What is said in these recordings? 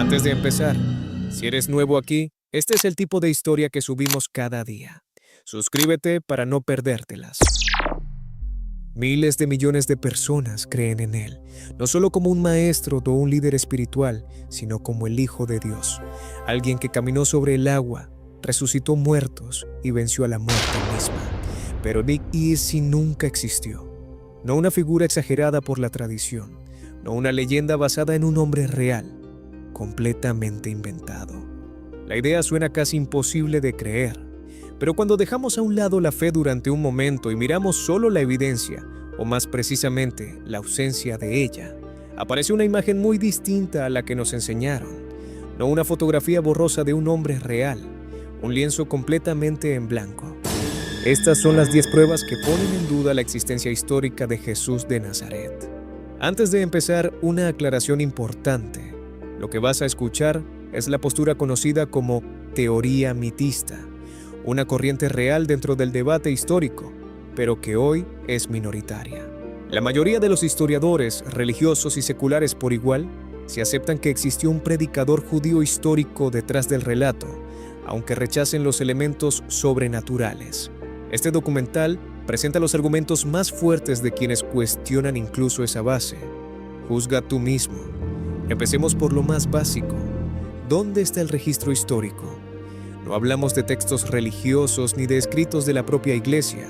Antes de empezar, si eres nuevo aquí, este es el tipo de historia que subimos cada día. Suscríbete para no perdértelas. Miles de millones de personas creen en Él, no solo como un maestro o un líder espiritual, sino como el Hijo de Dios, alguien que caminó sobre el agua, resucitó muertos y venció a la muerte misma. Pero Big Easy nunca existió. No una figura exagerada por la tradición, no una leyenda basada en un hombre real, completamente inventado. La idea suena casi imposible de creer, pero cuando dejamos a un lado la fe durante un momento y miramos solo la evidencia, o más precisamente la ausencia de ella, aparece una imagen muy distinta a la que nos enseñaron. No una fotografía borrosa de un hombre real, un lienzo completamente en blanco. Estas son las 10 pruebas que ponen en duda la existencia histórica de Jesús de Nazaret. Antes de empezar, una aclaración importante. Lo que vas a escuchar es la postura conocida como teoría mitista, una corriente real dentro del debate histórico, pero que hoy es minoritaria. La mayoría de los historiadores, religiosos y seculares por igual, se aceptan que existió un predicador judío histórico detrás del relato, aunque rechacen los elementos sobrenaturales. Este documental presenta los argumentos más fuertes de quienes cuestionan incluso esa base. Juzga tú mismo. Empecemos por lo más básico. ¿Dónde está el registro histórico? No hablamos de textos religiosos ni de escritos de la propia iglesia.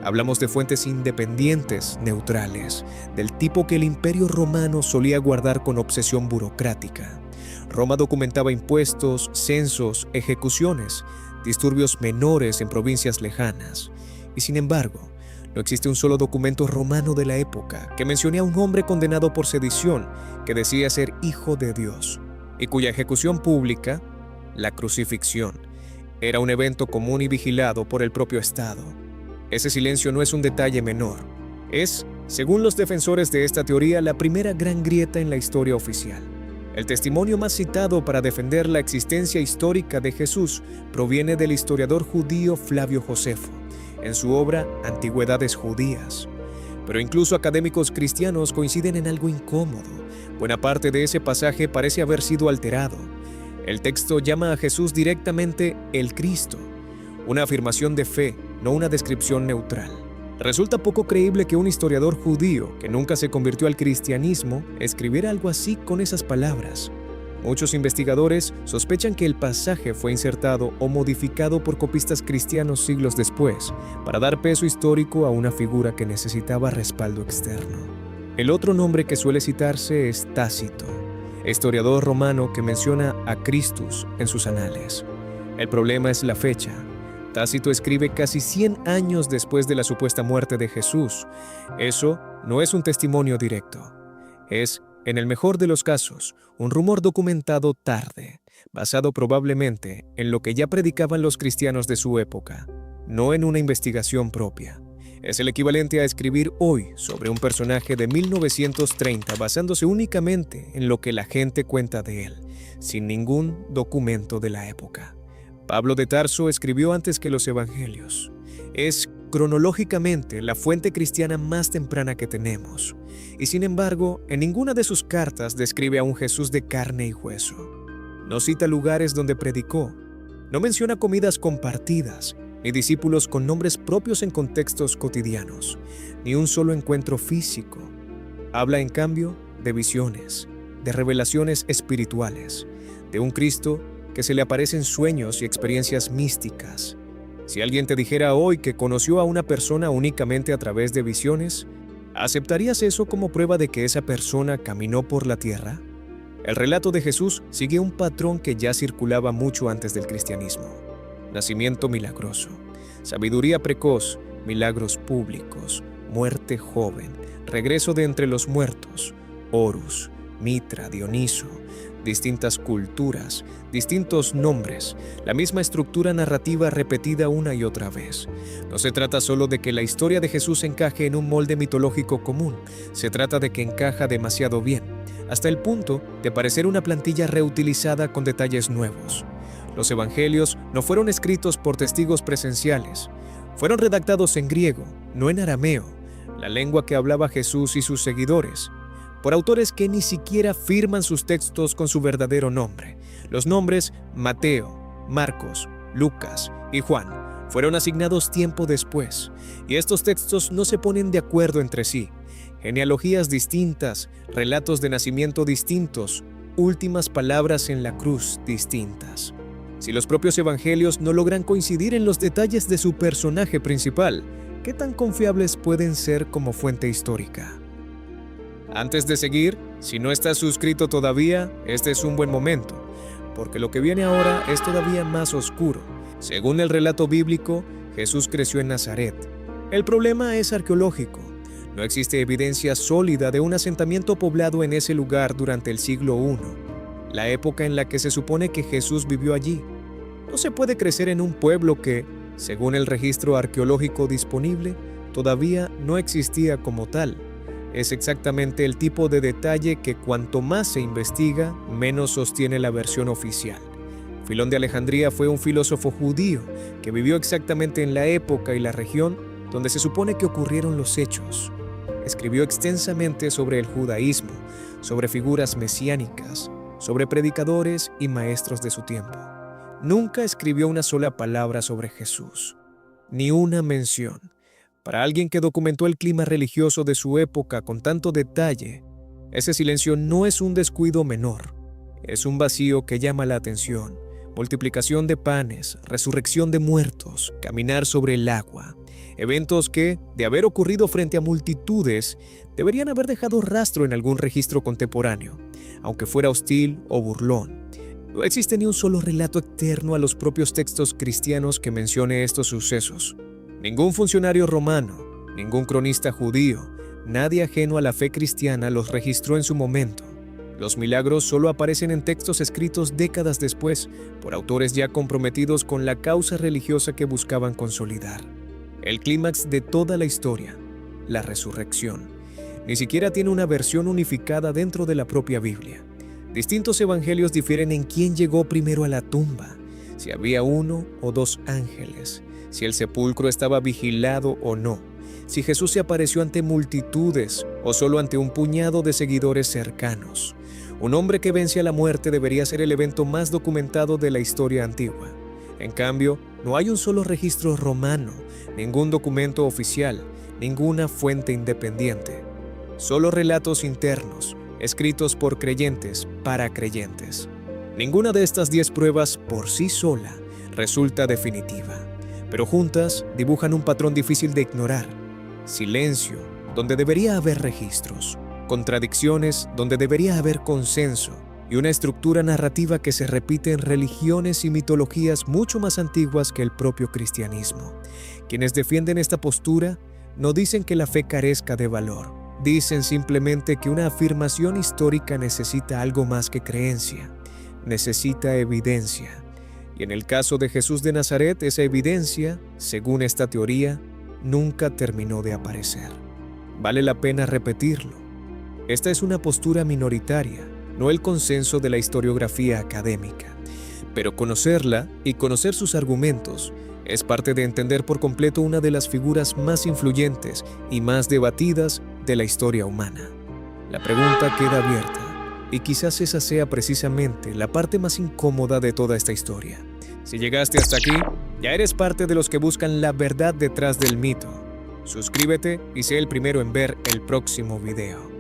Hablamos de fuentes independientes, neutrales, del tipo que el Imperio Romano solía guardar con obsesión burocrática. Roma documentaba impuestos, censos, ejecuciones, disturbios menores en provincias lejanas. Y sin embargo, no existe un solo documento romano de la época que mencione a un hombre condenado por sedición que decía ser hijo de Dios y cuya ejecución pública, la crucifixión, era un evento común y vigilado por el propio Estado. Ese silencio no es un detalle menor. Es, según los defensores de esta teoría, la primera gran grieta en la historia oficial. El testimonio más citado para defender la existencia histórica de Jesús proviene del historiador judío Flavio Josefo, en su obra Antigüedades Judías. Pero incluso académicos cristianos coinciden en algo incómodo. Buena parte de ese pasaje parece haber sido alterado. El texto llama a Jesús directamente el Cristo, una afirmación de fe, no una descripción neutral. Resulta poco creíble que un historiador judío que nunca se convirtió al cristianismo escribiera algo así con esas palabras. Muchos investigadores sospechan que el pasaje fue insertado o modificado por copistas cristianos siglos después para dar peso histórico a una figura que necesitaba respaldo externo. El otro nombre que suele citarse es Tácito, historiador romano que menciona a Christus en sus anales. El problema es la fecha. Tácito escribe casi 100 años después de la supuesta muerte de Jesús. Eso no es un testimonio directo. Es, en el mejor de los casos, un rumor documentado tarde, basado probablemente en lo que ya predicaban los cristianos de su época, no en una investigación propia. Es el equivalente a escribir hoy sobre un personaje de 1930 basándose únicamente en lo que la gente cuenta de él, sin ningún documento de la época. Pablo de Tarso escribió antes que los evangelios. Es cronológicamente la fuente cristiana más temprana que tenemos. Y sin embargo, en ninguna de sus cartas describe a un Jesús de carne y hueso. No cita lugares donde predicó. No menciona comidas compartidas, ni discípulos con nombres propios en contextos cotidianos, ni un solo encuentro físico. Habla en cambio de visiones, de revelaciones espirituales, de un Cristo que se le aparecen sueños y experiencias místicas. Si alguien te dijera hoy que conoció a una persona únicamente a través de visiones, ¿aceptarías eso como prueba de que esa persona caminó por la tierra? El relato de Jesús sigue un patrón que ya circulaba mucho antes del cristianismo. Nacimiento milagroso, sabiduría precoz, milagros públicos, muerte joven, regreso de entre los muertos, Horus, Mitra, Dioniso, distintas culturas, distintos nombres, la misma estructura narrativa repetida una y otra vez. No se trata solo de que la historia de Jesús encaje en un molde mitológico común, se trata de que encaja demasiado bien, hasta el punto de parecer una plantilla reutilizada con detalles nuevos. Los evangelios no fueron escritos por testigos presenciales, fueron redactados en griego, no en arameo, la lengua que hablaba Jesús y sus seguidores. por autores que ni siquiera firman sus textos con su verdadero nombre. Los nombres Mateo, Marcos, Lucas y Juan fueron asignados tiempo después, y estos textos no se ponen de acuerdo entre sí. Genealogías distintas, relatos de nacimiento distintos, últimas palabras en la cruz distintas. Si los propios evangelios no logran coincidir en los detalles de su personaje principal, ¿qué tan confiables pueden ser como fuente histórica? Antes de seguir, si no estás suscrito todavía, este es un buen momento, porque lo que viene ahora es todavía más oscuro. Según el relato bíblico, Jesús creció en Nazaret. El problema es arqueológico. No existe evidencia sólida de un asentamiento poblado en ese lugar durante el siglo I, la época en la que se supone que Jesús vivió allí. No se puede crecer en un pueblo que, según el registro arqueológico disponible, todavía no existía como tal. Es exactamente el tipo de detalle que cuanto más se investiga, menos sostiene la versión oficial. Filón de Alejandría fue un filósofo judío que vivió exactamente en la época y la región donde se supone que ocurrieron los hechos. Escribió extensamente sobre el judaísmo, sobre figuras mesiánicas, sobre predicadores y maestros de su tiempo. Nunca escribió una sola palabra sobre Jesús, ni una mención. Para alguien que documentó el clima religioso de su época con tanto detalle, ese silencio no es un descuido menor, es un vacío que llama la atención. Multiplicación de panes, resurrección de muertos, caminar sobre el agua. Eventos que, de haber ocurrido frente a multitudes, deberían haber dejado rastro en algún registro contemporáneo, aunque fuera hostil o burlón. No existe ni un solo relato externo a los propios textos cristianos que mencione estos sucesos. Ningún funcionario romano, ningún cronista judío, nadie ajeno a la fe cristiana los registró en su momento. Los milagros solo aparecen en textos escritos décadas después por autores ya comprometidos con la causa religiosa que buscaban consolidar. El clímax de toda la historia, la resurrección, ni siquiera tiene una versión unificada dentro de la propia Biblia. Distintos evangelios difieren en quién llegó primero a la tumba, si había uno o dos ángeles, si el sepulcro estaba vigilado o no, si Jesús se apareció ante multitudes o solo ante un puñado de seguidores cercanos. Un hombre que vence a la muerte debería ser el evento más documentado de la historia antigua. En cambio, no hay un solo registro romano, ningún documento oficial, ninguna fuente independiente. Solo relatos internos, escritos por creyentes para creyentes. Ninguna de estas 10 pruebas por sí sola resulta definitiva, pero juntas dibujan un patrón difícil de ignorar. Silencio, donde debería haber registros. Contradicciones donde debería haber consenso, y una estructura narrativa que se repite en religiones y mitologías mucho más antiguas que el propio cristianismo. Quienes defienden esta postura no dicen que la fe carezca de valor, dicen simplemente que una afirmación histórica necesita algo más que creencia, necesita evidencia. Y en el caso de Jesús de Nazaret, esa evidencia, según esta teoría, nunca terminó de aparecer. Vale la pena repetirlo. Esta es una postura minoritaria, no el consenso de la historiografía académica. Pero conocerla y conocer sus argumentos es parte de entender por completo una de las figuras más influyentes y más debatidas de la historia humana. La pregunta queda abierta, y quizás esa sea precisamente la parte más incómoda de toda esta historia. Si llegaste hasta aquí, ya eres parte de los que buscan la verdad detrás del mito. Suscríbete y sé el primero en ver el próximo video.